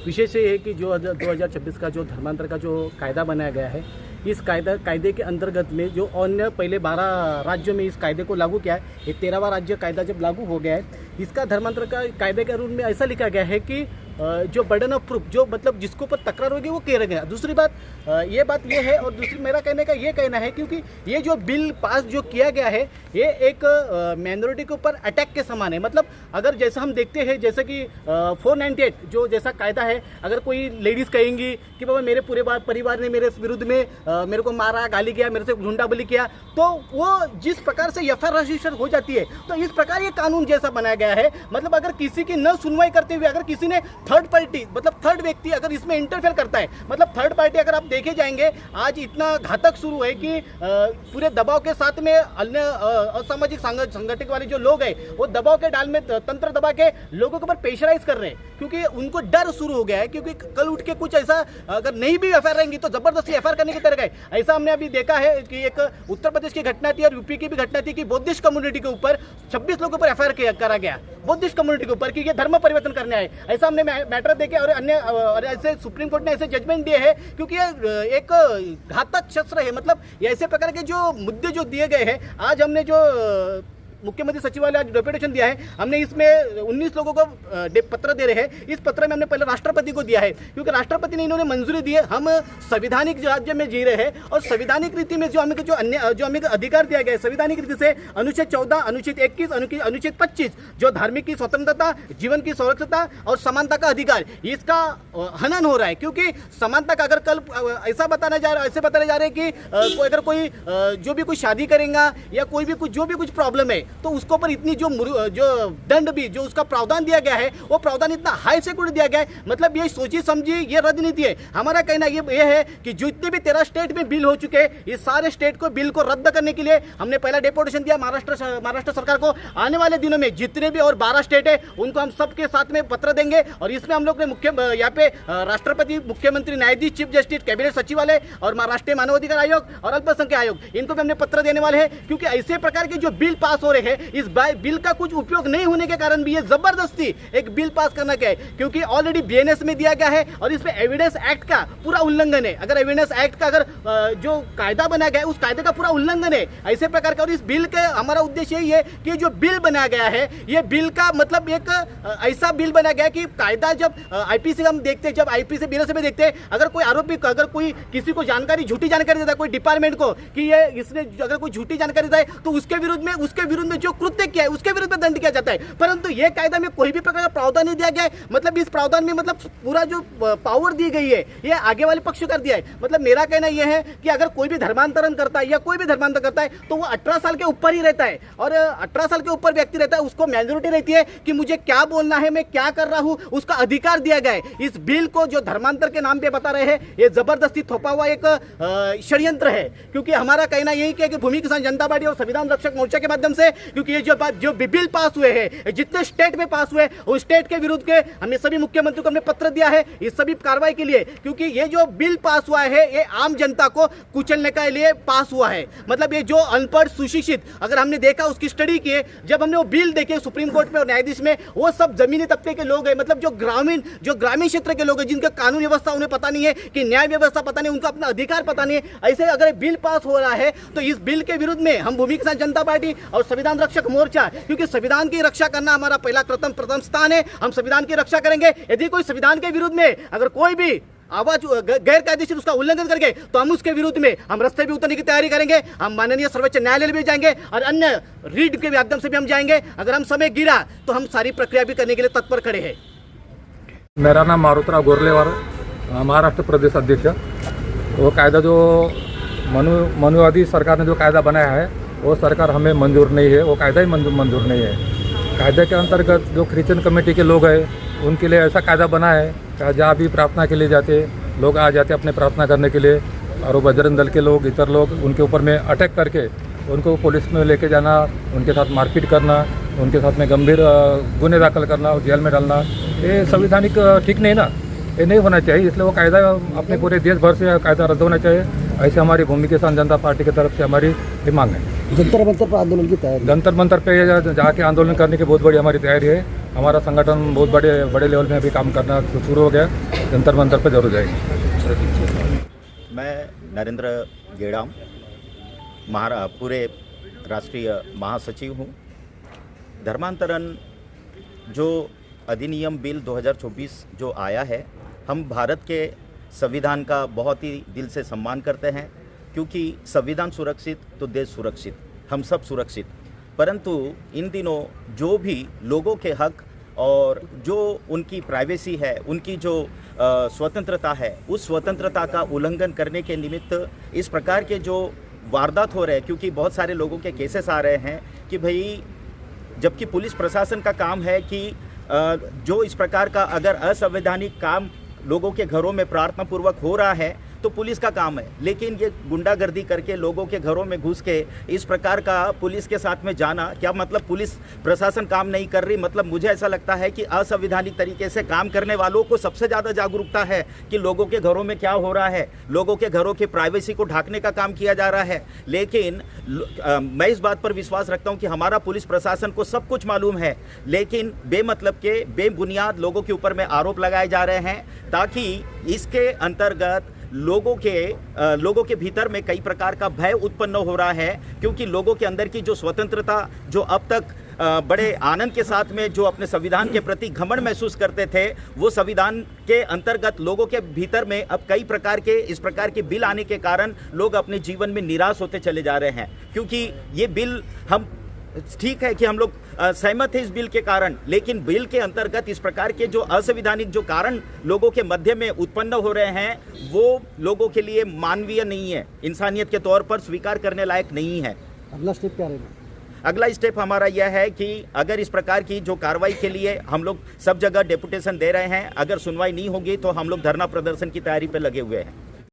विशेष ये है कि जो 2026 का जो धर्मांतर का जो कायदा बनाया गया है, इस कायदे के अंतर्गत में जो अन्य पहले 12 राज्यों में इस कायदे को लागू किया है, ये 13वां राज्य कायदा जब लागू हो गया है, इसका धर्मांतर का कायदे के रूल में ऐसा लिखा गया है कि जो बर्डन ऑफ प्रूफ, जो मतलब जिसको पर तकरार होगी वो कह गया। दूसरी बात ये है, और दूसरी मेरा कहने का ये कहना है, क्योंकि ये जो बिल पास जो किया गया है, ये एक माइनॉरिटी के ऊपर अटैक के समान है। मतलब अगर जैसा हम देखते हैं, जैसे कि 498 जो जैसा कायदा है, अगर कोई लेडीज़ कहेंगी कि बाबा मेरे पूरे परिवार ने मेरे विरुद्ध में मेरे को मारा, गाली किया, मेरे से गुंडाबली किया, तो वो जिस प्रकार से एफआईआर रजिस्टर हो जाती है, तो इस प्रकार ये कानून जैसा बनाया गया है। मतलब अगर किसी की न सुनवाई करते हुए अगर किसी ने थर्ड पार्टी, मतलब थर्ड व्यक्ति अगर इसमें इंटरफेयर करता है, मतलब थर्ड पार्टी अगर आप देखे जाएंगे, आज इतना घातक शुरू है कि पूरे दबाव के साथ में अन्य असामाजिक संगठन वाले जो लोग हैं, वो दबाव के डाल में तंत्र दबा के लोगों के ऊपर प्रेशराइज कर रहे हैं, क्योंकि उनको डर शुरू हो गया है, क्योंकि कल उठ के कुछ ऐसा अगर नहीं भी एफआईआर रहेंगी तो जबरदस्ती एफआईआर करने की तरह गए। ऐसा हमने अभी देखा है कि एक उत्तर प्रदेश की घटना थी और यूपी की भी घटना थी कि बौद्धिस्ट कम्युनिटी के ऊपर 26 लोगों पर एफआईआर करा गया, बौद्धिस्ट कम्युनिटी के ऊपर, कि ये धर्म परिवर्तन करने आए। ऐसा हमने मैटर देखे और अन्य और ऐसे सुप्रीम कोर्ट ने ऐसे जजमेंट दिए हैं, क्योंकि ये एक घातक शस्त्र है। मतलब ऐसे प्रकार के जो मुद्दे जो दिए गए हैं, आज हमने जो मुख्यमंत्री सचिवालय आज डेपुटेशन दिया है, हमने इसमें 19 लोगों को पत्र दे रहे हैं। इस पत्र में हमने पहले राष्ट्रपति को दिया है, क्योंकि राष्ट्रपति ने इन्होंने मंजूरी दी है। हम संवैधानिक राज्य में जी रहे हैं और संवैधानिक रीति में जो हमें अधिकार दिया गया है, संवैधानिक रीति से अनुच्छेद 14, अनुच्छेद 21, अनुच्छेद 25, जो धार्मिक की स्वतंत्रता, जीवन की सुरक्षता और समानता का अधिकार, इसका हनन हो रहा है। क्योंकि समानता का अगर कल ऐसे बताने जा रहे हैं कि अगर कोई जो भी कोई शादी करेगा या कोई भी कुछ जो भी कुछ प्रॉब्लम है, तो उसको पर इतनी जो दंड भी जो उसका प्रावधान दिया गया है, वो प्रावधान इतना हाई सिक्योरिटी दिया गया है। मतलब ये सोची समझी ये राजनीति है। हमारा कहना ये है कि जितने भी 13 स्टेट में बिल हो चुके हैं, इस सारे स्टेट को बिल को रद्द करने के लिए हमने पहला डेपुटेशन दिया महाराष्ट्र सरकार को। आने वाले दिनों में जितने भी और 12 स्टेट है, उनको हम सबके साथ में पत्र देंगे और इसमें हम लोग ने यहाँ पे राष्ट्रपति, मुख्यमंत्री, न्यायाधीश, चीफ जस्टिस, कैबिनेट सचिवालय और राष्ट्रीय मानवाधिकार आयोग और अल्पसंख्यक आयोग, इनको भी हमने पत्र देने वाले हैं। क्योंकि ऐसे प्रकार के जो बिल पास हो रहे हैं, इस बिल का कुछ उपयोग नहीं होने के कारण भी ये जबरदस्ती एक बिल पास करना क्या है, क्योंकि ऑलरेडी बीएनएस में दिया गया है और इसमें एविडेंस एक्ट का पूरा उल्लंघन है। अगर एविडेंस एक्ट का अगर जो कायदा बनाया गया है, उस कायदे का पूरा उल्लंघन है ऐसे प्रकार का। और इस बिल का हमारा उद्देश्य यही है कि जो बिल बनाया गया है, ये बिल का मतलब एक ऐसा बिल बनाया गया कि कायदा जब आईपीसी हम देखते हैं, जब आईपीसी बीएनएस में देखते हैं, अगर कोई आरोपी अगर कोई किसी को झूठी जानकारी देता है, कोई डिपार्टमेंट को, कि ये इसने अगर कोई झूठी जानकारी देता है, तो उसके विरुद्ध में जो कृत्य किया है उसके विरुद्ध दंड किया जाता है। परंतु यह कायदा में कोई भी प्रकार का प्रावधान नहीं दिया गया है। मतलब इस प्रावधान में मतलब पूरा जो पावर दी गई है, ये आगे वाले पक्ष कर दिया है। मतलब मेरा कहना यह है कि अगर कोई भी धर्मांतरण करता है या कोई भी धर्मांतरण करता है, तो वो 18 साल के ऊपर ही रहता है और 18 साल के ऊपर व्यक्ति रहता है, उसको मेजोरिटी रहती है कि मुझे क्या बोलना है, मैं क्या कर रहा हूं, उसका अधिकार दिया गया है। इस बिल को जो धर्मांतर के नाम पे बता रहे हैं, ये जबरदस्ती थोपा हुआ एक षड्यंत्र है। क्योंकि हमारा कहना यही कि भूमि किसान जनता पार्टी और संविधान रक्षक मोर्चा के माध्यम से, क्योंकि ये जो बिल पास हुए हैं, जितने स्टेट में पास हुए, उस स्टेट के विरुद्ध के हमने सभी मुख्यमंत्री को हमने पत्र दिया है इस सभी कार्रवाई के लिए। क्योंकि ये जो बिल पास हुआ है, ये आम जनता को कुचलने के लिए पास हुआ है। मतलब ये जो अनपढ़ सुशिक्षित, अगर हमने देखा, उसकी स्टडी की, जब हमने वो बिल देखे सुप्रीम कोर्ट में और न्यायाधीश में, वो सब जमीनी तबके के लोग हैं। मतलब जो ग्रामीण क्षेत्र के लोग हैं, जिनका कानून व्यवस्था उन्हें पता नहीं है, कि न्याय व्यवस्था पता नहीं, उनका अपना अधिकार पता नहीं है। ऐसे अगर बिल पास हो रहा है, तो इस बिल के विरुद्ध में हम भूमि किसान जनता पार्टी और संविधान रक्षक मोर्चा, क्योंकि संविधान की रक्षा करना हमारा पहला प्रथम स्थान है, हम संविधान की रक्षा करेंगे। यदि कोई संविधान के विरुद्ध में अगर कोई भी आवाज गैर कायदेशीर उसका उल्लंघन करके, तो हम उसके विरुद्ध में हम रास्ते भी उतरने की तैयारी करेंगे। हम माननीय सर्वोच्च न्यायालय भी जाएंगे और अन्य रीड के माध्यम से भी हम जाएंगे। अगर हम समय गिरा तो हम सारी प्रक्रिया भी करने के लिए तत्पर खड़े हैं। मेरा नाम मारुतराव गोरलेवार, महाराष्ट्र प्रदेश अध्यक्ष। वो कायदा जो मनुवादी सरकार ने जो कायदा बनाया है, वो सरकार हमें मंजूर नहीं है, वो कायदा ही मंजूर नहीं है। कायदे के अंतर्गत जो क्रिश्चियन कमेटी के लोग हैं, उनके लिए ऐसा कायदा बना है कि जहाँ भी प्रार्थना के लिए जाते लोग आ जाते अपने प्रार्थना करने के लिए, और वो बजरंग दल के लोग, इतर लोग उनके ऊपर में अटैक करके उनको पुलिस में लेके जाना, उनके साथ मारपीट करना, उनके साथ में गंभीर गुने दाखिल करना और जेल में डालना, ये संवैधानिक ठीक नहीं ना, ये नहीं होना चाहिए। इसलिए वो कायदा अपने पूरे देश भर से कायदा रद्द होना चाहिए, ऐसे हमारी भूमि किसान जनता पार्टी की तरफ से हमारी मांग है। जंतर मंतर पर आंदोलन की तैयारी, जंतर मंतर पे जाके आंदोलन करने की बहुत बड़ी हमारी तैयारी है। हमारा संगठन बहुत बड़े लेवल में अभी काम करना शुरू हो गया। जंतर मंतर पर जरूर जाएंगे। मैं नरेंद्र गेड़ाम पूरे राष्ट्रीय महासचिव हूँ। धर्मांतरण जो अधिनियम बिल 2024 जो आया है, हम भारत के संविधान का बहुत ही दिल से सम्मान करते हैं, क्योंकि संविधान सुरक्षित तो देश सुरक्षित, हम सब सुरक्षित। परंतु इन दिनों जो भी लोगों के हक और जो उनकी प्राइवेसी है, उनकी जो स्वतंत्रता है, उस स्वतंत्रता का उल्लंघन करने के निमित्त इस प्रकार के जो वारदात हो रहे हैं, क्योंकि बहुत सारे लोगों के केसेस आ रहे हैं कि भाई, जबकि पुलिस प्रशासन का काम है कि जो इस प्रकार का अगर असंवैधानिक काम लोगों के घरों में प्रार्थनापूर्वक हो रहा है तो पुलिस का काम है, लेकिन ये गुंडागर्दी करके लोगों के घरों में घुस के इस प्रकार का पुलिस के साथ में जाना, क्या मतलब पुलिस प्रशासन काम नहीं कर रही? मतलब मुझे ऐसा लगता है कि असंवैधानिक तरीके से काम करने वालों को सबसे ज़्यादा जागरूकता है कि लोगों के घरों में क्या हो रहा है, लोगों के घरों की प्राइवेसी को ढांकने का काम किया जा रहा है। लेकिन मैं इस बात पर विश्वास रखता हूँ कि हमारा पुलिस प्रशासन को सब कुछ मालूम है, लेकिन बेमतलब के बेबुनियाद लोगों के ऊपर में आरोप लगाए जा रहे हैं, ताकि इसके अंतर्गत लोगों के भीतर में कई प्रकार का भय उत्पन्न हो रहा है, क्योंकि लोगों के अंदर की जो स्वतंत्रता, जो अब तक बड़े आनंद के साथ में जो अपने संविधान के प्रति घमंड महसूस करते थे, वो संविधान के अंतर्गत लोगों के भीतर में अब कई प्रकार के इस प्रकार के बिल आने के कारण लोग अपने जीवन में निराश होते चले जा रहे हैं। क्योंकि ये बिल, हम ठीक है कि हम लोग सहमत हैं इस बिल के कारण, लेकिन बिल के अंतर्गत इस प्रकार के जो असंवैधानिक जो कारण लोगों के मध्य में उत्पन्न हो रहे हैं, वो लोगों के लिए मानवीय नहीं है, इंसानियत के तौर पर स्वीकार करने लायक नहीं है। अगला स्टेप क्या रहेगा? अगला स्टेप हमारा यह है कि अगर इस प्रकार की जो कार्रवाई के लिए हम लोग सब जगह डेपुटेशन दे रहे हैं, अगर सुनवाई नहीं होगी तो हम लोग धरना प्रदर्शन की तैयारी पर लगे हुए हैं।